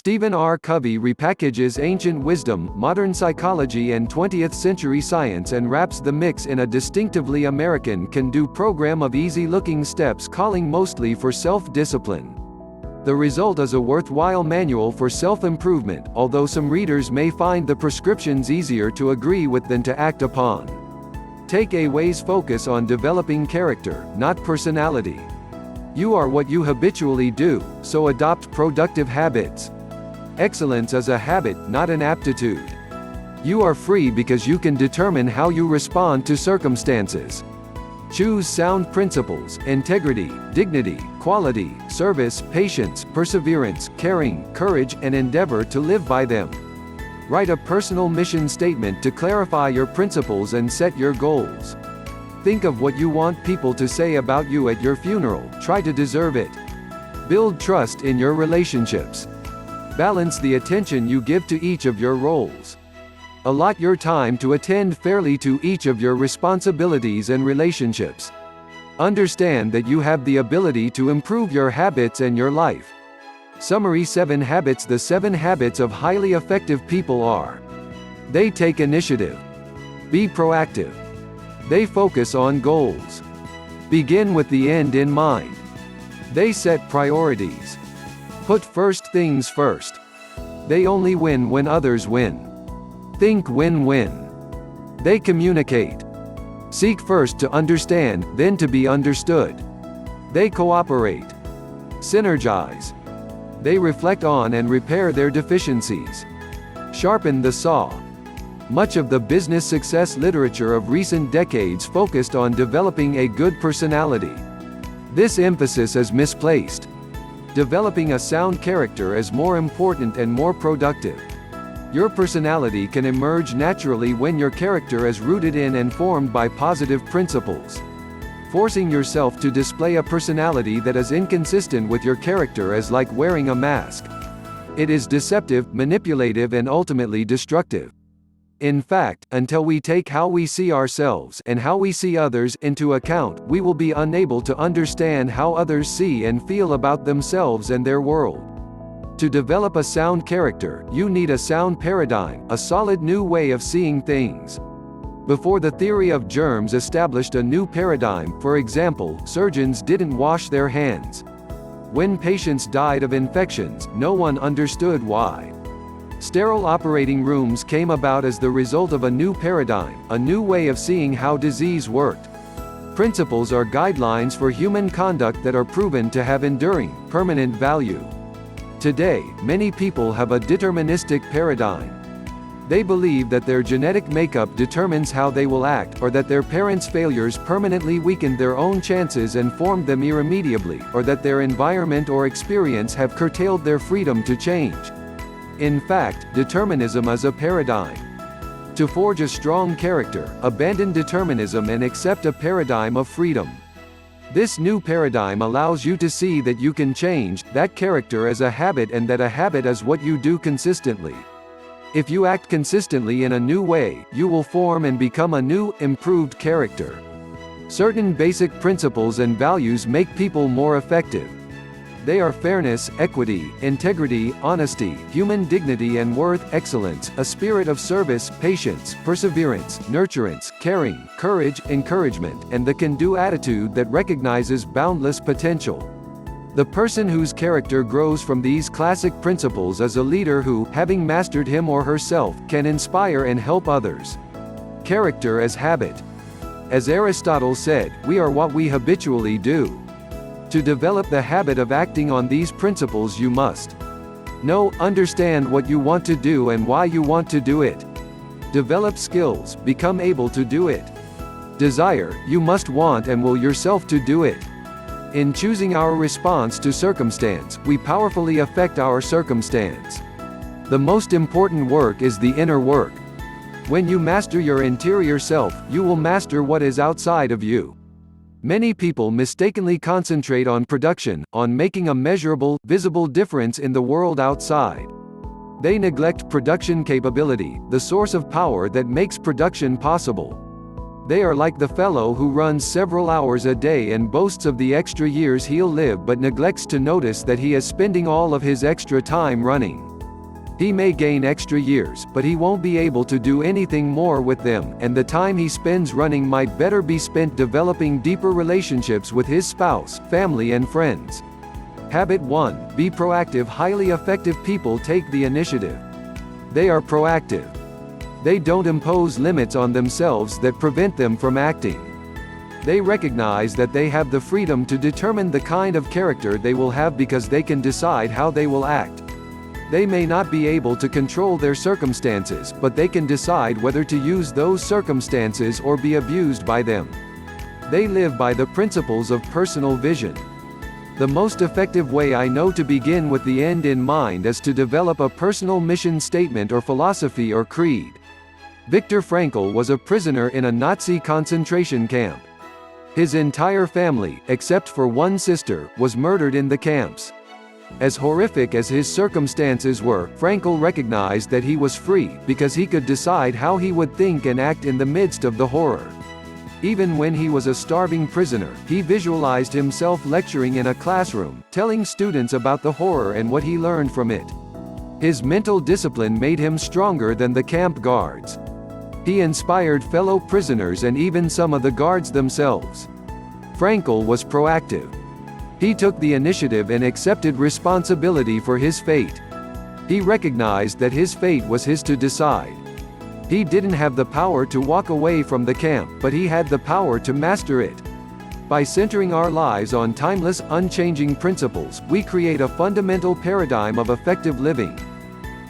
Stephen Covey repackages ancient wisdom, modern psychology and 20th century science and wraps the mix in a distinctively American can-do program of easy-looking steps calling mostly for self-discipline. The result is a worthwhile manual for self-improvement, although some readers may find the prescriptions easier to agree with than to act upon. Take Away's focus on developing character, not personality. You are what you habitually do, so adopt productive habits. Excellence is a habit, not an aptitude. You are free because you can determine how you respond to circumstances. Choose sound principles: integrity, dignity, quality, service, patience, perseverance, caring, courage, and endeavor to live by them. Write a personal mission statement to clarify your principles and set your goals. Think of what you want people to say about you at your funeral, try to deserve it. Build trust in your relationships. Balance the attention you give to each of your roles. Allot your time to attend fairly to each of your responsibilities and relationships. Understand that you have the ability to improve your habits and your life. Summary: 7 habits. The 7 habits of highly effective people are: they take initiative. Be proactive. They focus on goals. Begin with the end in mind. They set priorities. Put first things first. They only win when others win. Think win-win. They communicate. Seek first to understand, then to be understood. They cooperate. Synergize. They reflect on and repair their deficiencies. Sharpen the saw. Much of the business success literature of recent decades focused on developing a good personality. This emphasis is misplaced. Developing a sound character is more important and more productive. Your personality can emerge naturally when your character is rooted in and formed by positive principles. Forcing yourself to display a personality that is inconsistent with your character is like wearing a mask. It is deceptive, manipulative, and ultimately destructive. In fact, until we take how we see ourselves and how we see others into account, we will be unable to understand how others see and feel about themselves and their world. To develop a sound character, you need a sound paradigm, a solid new way of seeing things. Before the theory of germs established a new paradigm, for example, surgeons didn't wash their hands. When patients died of infections, no one understood why. Sterile operating rooms came about as the result of a new paradigm, a new way of seeing how disease worked. Principles are guidelines for human conduct that are proven to have enduring, permanent value. Today, many people have a deterministic paradigm. They believe that their genetic makeup determines how they will act, or that their parents' failures permanently weakened their own chances and formed them irremediably, or that their environment or experience have curtailed their freedom to change. In fact, determinism is a paradigm. To forge a strong character, abandon determinism and accept a paradigm of freedom. This new paradigm allows you to see that you can change, that character is a habit and that a habit is what you do consistently. If you act consistently in a new way, you will form and become a new, improved character. Certain basic principles and values make people more effective. They are fairness, equity, integrity, honesty, human dignity and worth, excellence, a spirit of service, patience, perseverance, nurturance, caring, courage, encouragement, and the can-do attitude that recognizes boundless potential. The person whose character grows from these classic principles is a leader who, having mastered him or herself, can inspire and help others. Character as habit. As Aristotle said, we are what we habitually do. To develop the habit of acting on these principles, you must understand what you want to do and why you want to do it. Develop skills, become able to do it. Desire, you must want and will yourself to do it. In choosing our response to circumstance, we powerfully affect our circumstance. The most important work is the inner work. When you master your interior self, you will master what is outside of you. Many people mistakenly concentrate on production, on making a measurable, visible difference in the world outside. They neglect production capability, the source of power that makes production possible. They are like the fellow who runs several hours a day and boasts of the extra years he'll live but neglects to notice that he is spending all of his extra time running. He may gain extra years, but he won't be able to do anything more with them, and the time he spends running might better be spent developing deeper relationships with his spouse, family and friends. Habit 1. Be proactive. Highly effective people take the initiative. They are proactive. They don't impose limits on themselves that prevent them from acting. They recognize that they have the freedom to determine the kind of character they will have because they can decide how they will act. They may not be able to control their circumstances, but they can decide whether to use those circumstances or be abused by them. They live by the principles of personal vision. The most effective way I know to begin with the end in mind is to develop a personal mission statement or philosophy or creed. Viktor Frankl was a prisoner in a Nazi concentration camp. His entire family, except for one sister, was murdered in the camps. As horrific as his circumstances were, Frankl recognized that he was free, because he could decide how he would think and act in the midst of the horror. Even when he was a starving prisoner, he visualized himself lecturing in a classroom, telling students about the horror and what he learned from it. His mental discipline made him stronger than the camp guards. He inspired fellow prisoners and even some of the guards themselves. Frankl was proactive. He took the initiative and accepted responsibility for his fate. He recognized that his fate was his to decide. He didn't have the power to walk away from the camp, but he had the power to master it. By centering our lives on timeless, unchanging principles, we create a fundamental paradigm of effective living.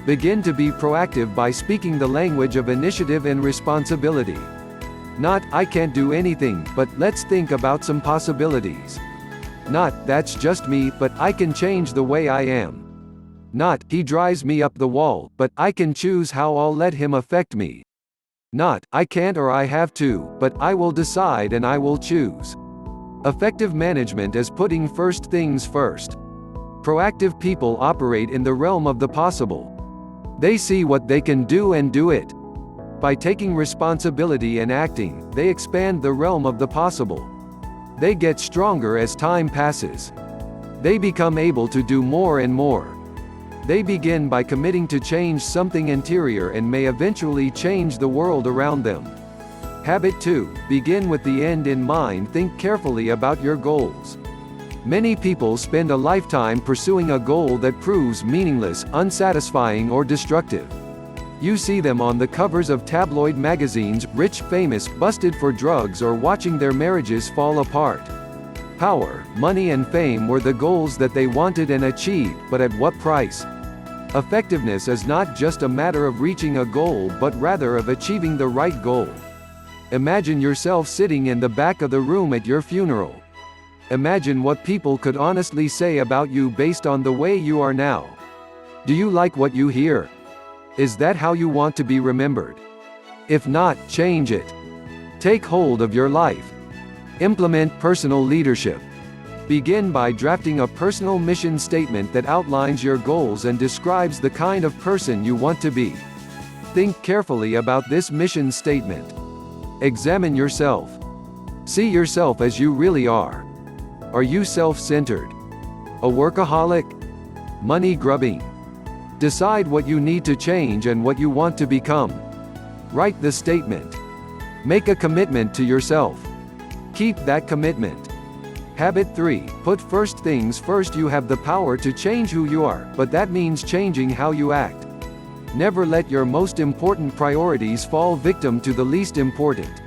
Begin to be proactive by speaking the language of initiative and responsibility. Not, I can't do anything, but let's think about some possibilities. Not, that's just me, but I can change the way I am. Not, he drives me up the wall, but I can choose how I'll let him affect me. Not, I can't or I have to, but I will decide and I will choose. Effective management is putting first things first. Proactive people operate in the realm of the possible. They see what they can do and do it. By taking responsibility and acting, they expand the realm of the possible. They get stronger as time passes. They become able to do more and more. They begin by committing to change something interior and may eventually change the world around them. Habit 2. Begin with the end in mind. Think carefully about your goals. Many people spend a lifetime pursuing a goal that proves meaningless, unsatisfying or destructive. You see them on the covers of tabloid magazines, rich, famous, busted for drugs or watching their marriages fall apart. Power, money and fame were the goals that they wanted and achieved, but at what price? Effectiveness is not just a matter of reaching a goal but rather of achieving the right goal. Imagine yourself sitting in the back of the room at your funeral. Imagine what people could honestly say about you based on the way you are now. Do you like what you hear? Is that how you want to be remembered? If not, change it. Take hold of your life. Implement personal leadership. Begin by drafting a personal mission statement that outlines your goals and describes the kind of person you want to be. Think carefully about this mission statement. Examine yourself. See yourself as you really are. Are you self-centered? A workaholic? Money-grubbing? Decide what you need to change and what you want to become. Write the statement. Make a commitment to yourself. Keep that commitment. Habit 3. Put first things first. You have the power to change who you are, but that means changing how you act. Never let your most important priorities fall victim to the least important.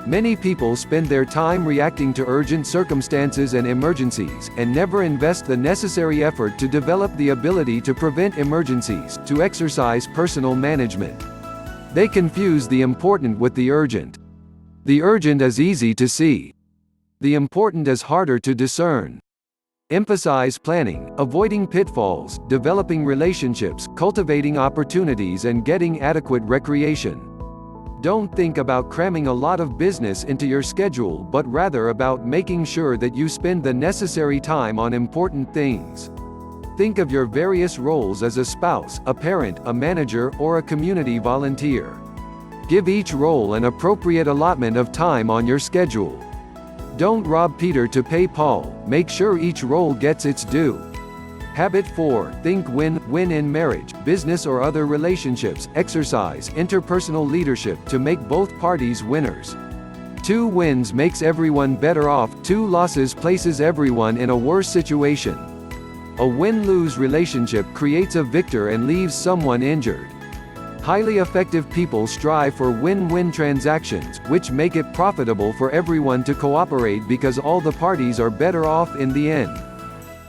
Many people spend their time reacting to urgent circumstances and emergencies, and never invest the necessary effort to develop the ability to prevent emergencies, to exercise personal management. They confuse the important with the urgent. The urgent is easy to see. The important is harder to discern. Emphasize planning, avoiding pitfalls, developing relationships, cultivating opportunities and getting adequate recreation. Don't think about cramming a lot of business into your schedule but rather about making sure that you spend the necessary time on important things. Think of your various roles as a spouse, a parent, a manager, or a community volunteer. Give each role an appropriate allotment of time on your schedule. Don't rob Peter to pay Paul, make sure each role gets its due. Habit 4. Think win-win in marriage, business or other relationships. Exercise interpersonal leadership to make both parties winners. 2 wins makes everyone better off, 2 losses places everyone in a worse situation. A win-lose relationship creates a victor and leaves someone injured. Highly effective people strive for win-win transactions, which make it profitable for everyone to cooperate because all the parties are better off in the end.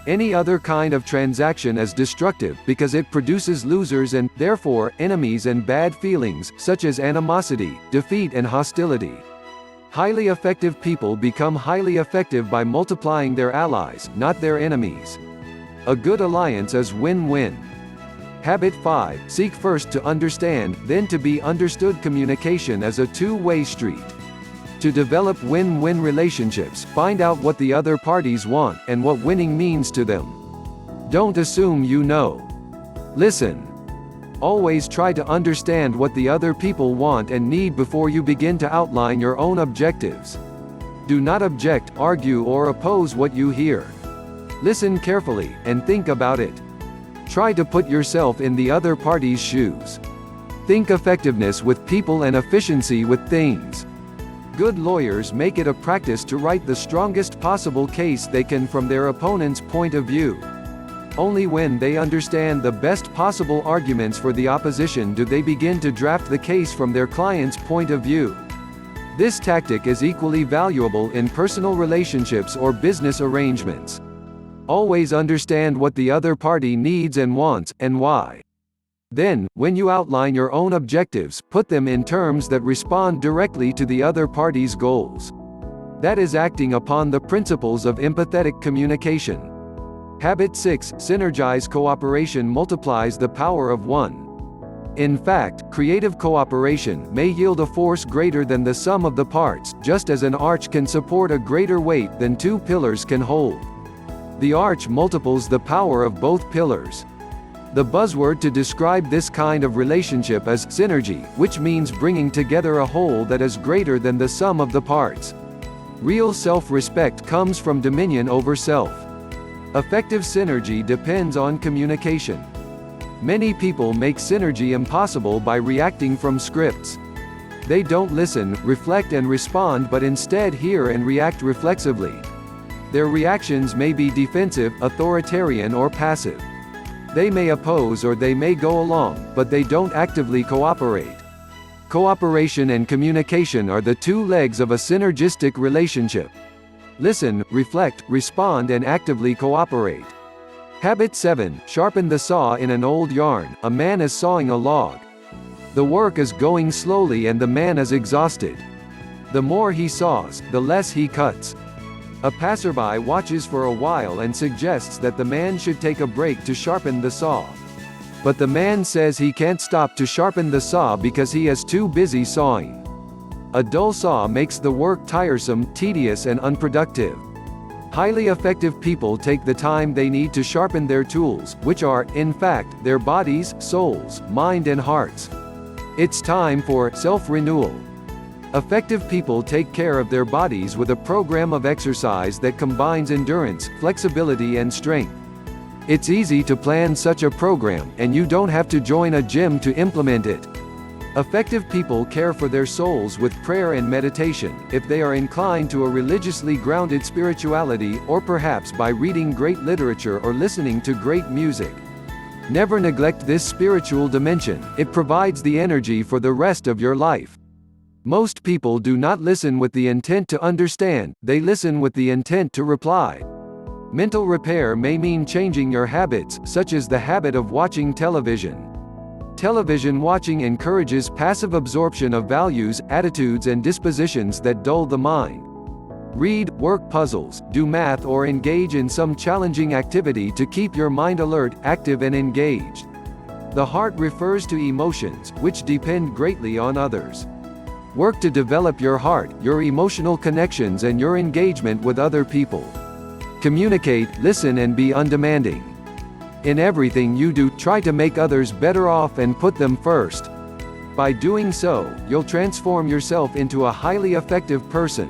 Any other kind of transaction is destructive, because it produces losers and, therefore, enemies and bad feelings, such as animosity, defeat and hostility. Highly effective people become highly effective by multiplying their allies, not their enemies. A good alliance is win-win. Habit 5. Seek first to understand, then to be understood. Communication is a two-way street. To develop win-win relationships, find out what the other parties want, and what winning means to them. Don't assume you know. Listen. Always try to understand what the other people want and need before you begin to outline your own objectives. Do not object, argue or oppose what you hear. Listen carefully, and think about it. Try to put yourself in the other party's shoes. Think effectiveness with people and efficiency with things. Good lawyers make it a practice to write the strongest possible case they can from their opponent's point of view. Only when they understand the best possible arguments for the opposition do they begin to draft the case from their client's point of view. This tactic is equally valuable in personal relationships or business arrangements. Always understand what the other party needs and wants, and why. Then, when you outline your own objectives, put them in terms that respond directly to the other party's goals. That is acting upon the principles of empathetic communication. Habit 6. Synergize. Cooperation multiplies the power of one. In fact, creative cooperation may yield a force greater than the sum of the parts, just as an arch can support a greater weight than 2 pillars can hold. The arch multiples the power of both pillars. The buzzword to describe this kind of relationship is synergy, which means bringing together a whole that is greater than the sum of the parts. Real self-respect comes from dominion over self. Effective synergy depends on communication. Many people make synergy impossible by reacting from scripts. They don't listen, reflect and respond, but instead hear and react reflexively. Their reactions may be defensive, authoritarian or passive. They may oppose or they may go along, but they don't actively cooperate. Cooperation and communication are the 2 legs of a synergistic relationship. Listen, reflect, respond and actively cooperate. Habit 7. Sharpen the saw. In an old yarn, a man is sawing a log. The work is going slowly and the man is exhausted. The more he saws, the less he cuts. A passerby watches for a while and suggests that the man should take a break to sharpen the saw. But the man says he can't stop to sharpen the saw because he is too busy sawing. A dull saw makes the work tiresome, tedious and unproductive. Highly effective people take the time they need to sharpen their tools, which are, in fact, their bodies, souls, mind and hearts. It's time for self-renewal. Effective people take care of their bodies with a program of exercise that combines endurance, flexibility and strength. It's easy to plan such a program, and you don't have to join a gym to implement it. Effective people care for their souls with prayer and meditation, if they are inclined to a religiously grounded spirituality, or perhaps by reading great literature or listening to great music. Never neglect this spiritual dimension, it provides the energy for the rest of your life. Most people do not listen with the intent to understand, they listen with the intent to reply. Mental repair may mean changing your habits, such as the habit of watching television. Television watching encourages passive absorption of values, attitudes and dispositions that dull the mind. Read, work puzzles, do math or engage in some challenging activity to keep your mind alert, active and engaged. The heart refers to emotions, which depend greatly on others. Work to develop your heart, your emotional connections and your engagement with other people. Communicate, listen and be undemanding. In everything you do, try to make others better off and put them first. By doing so, you'll transform yourself into a highly effective person.